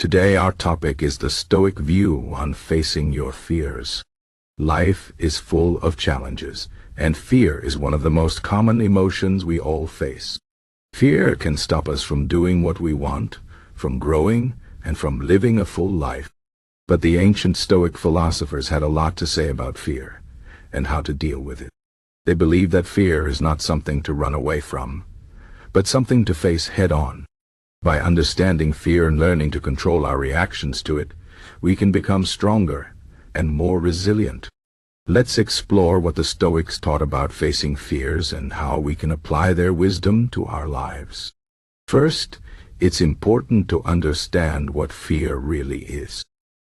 Today our topic is the Stoic view on facing your fears. Life is full of challenges, and fear is one of the most common emotions we all face. Fear can stop us from doing what we want, from growing, and from living a full life. But the ancient Stoic philosophers had a lot to say about fear, and how to deal with it. They believed that fear is not something to run away from, but something to face head-on. By understanding fear and learning to control our reactions to it, we can become stronger and more resilient. Let's explore what the Stoics taught about facing fears and how we can apply their wisdom to our lives. First, it's important to understand what fear really is.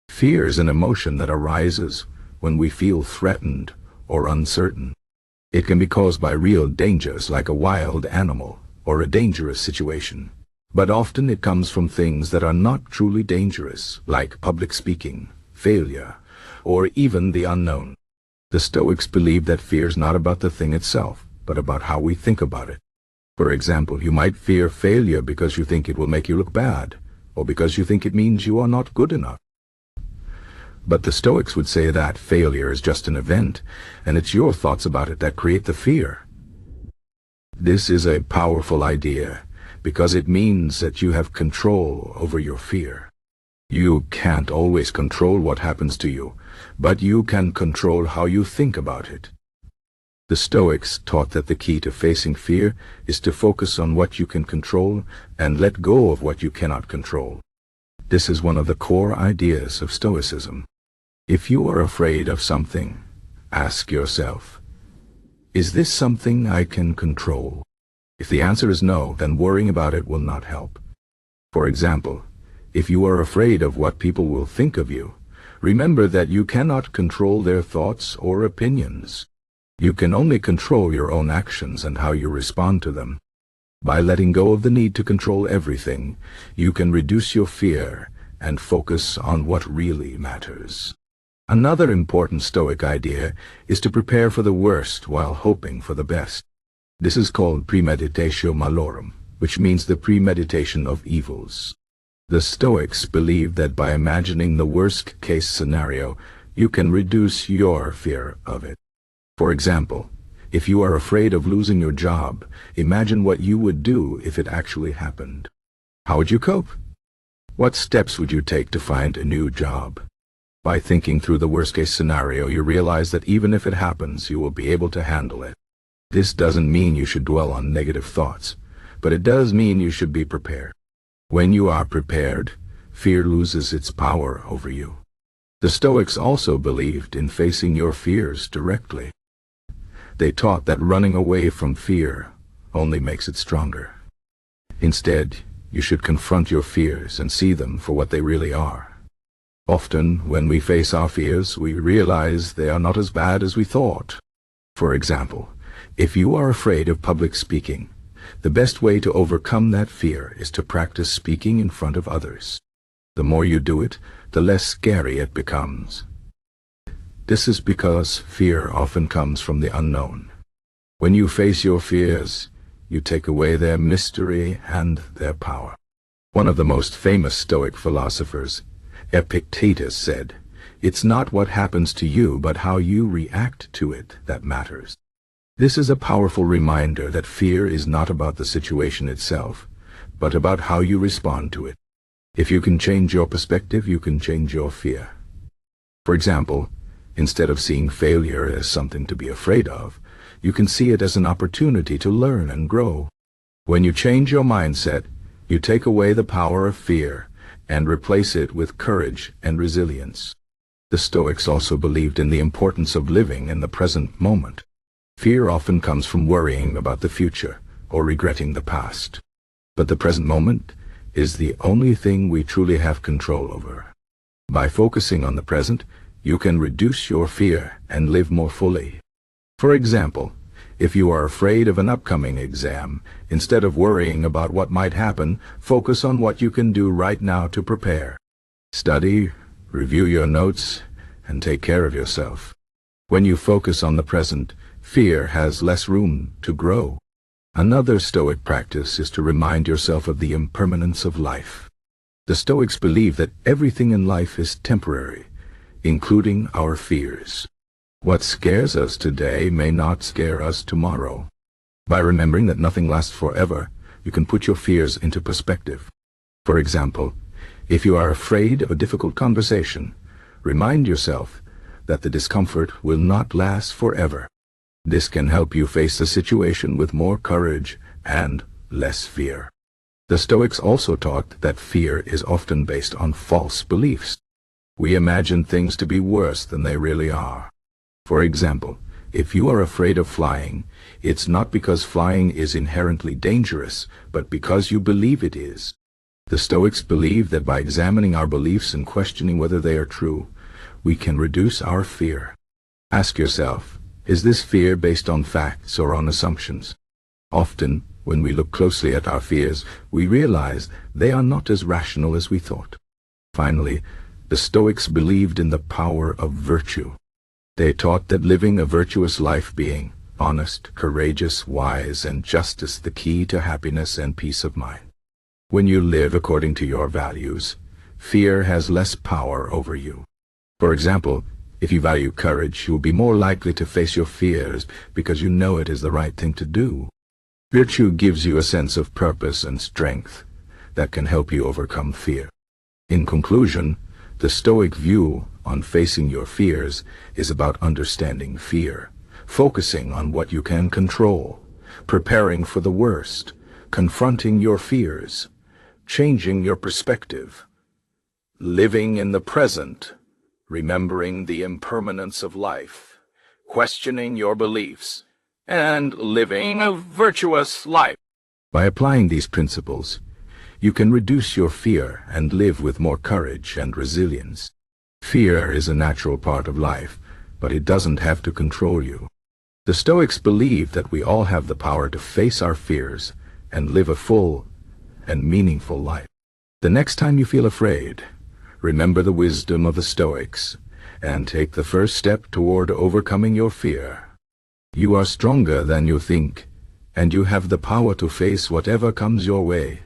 Fear is an emotion that arises when we feel threatened or uncertain. It can be caused by real dangers like a wild animal or a dangerous situation. But often it comes from things that are not truly dangerous, like public speaking, failure, or even the unknown. The Stoics believe that fear is not about the thing itself, but about how we think about it. For example, you might fear failure because you think it will make you look bad, or because you think it means you are not good enough. But the Stoics would say that failure is just an event, and it's your thoughts about it that create the fear. This is a powerful idea, because it means that you have control over your fear. You can't always control what happens to you, but you can control how you think about it. The Stoics taught that the key to facing fear is to focus on what you can control and let go of what you cannot control. This is one of the core ideas of Stoicism. If you are afraid of something, ask yourself, is this something I can control? If the answer is no, then worrying about it will not help. For example, if you are afraid of what people will think of you, remember that you cannot control their thoughts or opinions. You can only control your own actions and how you respond to them. By letting go of the need to control everything, you can reduce your fear and focus on what really matters. Another important Stoic idea is to prepare for the worst while hoping for the best. This is called Premeditatio Malorum, which means the premeditation of evils. The Stoics believe that by imagining the worst-case scenario, you can reduce your fear of it. For example, if you are afraid of losing your job, imagine what you would do if it actually happened. How would you cope? What steps would you take to find a new job? By thinking through the worst-case scenario, you realize that even if it happens, you will be able to handle it. This doesn't mean you should dwell on negative thoughts, but it does mean you should be prepared. When you are prepared, fear loses its power over you. The Stoics also believed in facing your fears directly. They taught that running away from fear only makes it stronger. Instead, you should confront your fears and see them for what they really are. Often, when we face our fears, we realize they are not as bad as we thought. For example, if you are afraid of public speaking, the best way to overcome that fear is to practice speaking in front of others. The more you do it, the less scary it becomes. This is because fear often comes from the unknown. When you face your fears, you take away their mystery and their power. One of the most famous Stoic philosophers, Epictetus, said, "It's not what happens to you, but how you react to it that matters." This is a powerful reminder that fear is not about the situation itself, but about how you respond to it. If you can change your perspective, you can change your fear. For example, instead of seeing failure as something to be afraid of, you can see it as an opportunity to learn and grow. When you change your mindset, you take away the power of fear and replace it with courage and resilience. The Stoics also believed in the importance of living in the present moment. Fear often comes from worrying about the future or regretting the past. But the present moment is the only thing we truly have control over. By focusing on the present, you can reduce your fear and live more fully. For example, if you are afraid of an upcoming exam, instead of worrying about what might happen, focus on what you can do right now to prepare. Study, review your notes, and take care of yourself. When you focus on the present, fear has less room to grow. Another Stoic practice is to remind yourself of the impermanence of life. The Stoics believe that everything in life is temporary, including our fears. What scares us today may not scare us tomorrow. By remembering that nothing lasts forever, you can put your fears into perspective. For example, if you are afraid of a difficult conversation, remind yourself that the discomfort will not last forever. This can help you face the situation with more courage and less fear. The Stoics also taught that fear is often based on false beliefs. We imagine things to be worse than they really are. For example, if you are afraid of flying, it's not because flying is inherently dangerous, but because you believe it is. The Stoics believe that by examining our beliefs and questioning whether they are true, we can reduce our fear. Ask yourself, is this fear based on facts or on assumptions? Often, when we look closely at our fears, we realize they are not as rational as we thought. Finally, the Stoics believed in the power of virtue. They taught that living a virtuous life, being honest, courageous, wise, and just is the key to happiness and peace of mind. When you live according to your values, fear has less power over you. For example, if you value courage, you will be more likely to face your fears because you know it is the right thing to do. Virtue gives you a sense of purpose and strength that can help you overcome fear. In conclusion, the Stoic view on facing your fears is about understanding fear, focusing on what you can control, preparing for the worst, confronting your fears, changing your perspective, living in the present, remembering the impermanence of life, questioning your beliefs, and living a virtuous life. By applying these principles, you can reduce your fear and live with more courage and resilience. Fear is a natural part of life, but it doesn't have to control you. The Stoics believe that we all have the power to face our fears and live a full and meaningful life. The next time you feel afraid, remember the wisdom of the Stoics and take the first step toward overcoming your fear. You are stronger than you think, and you have the power to face whatever comes your way.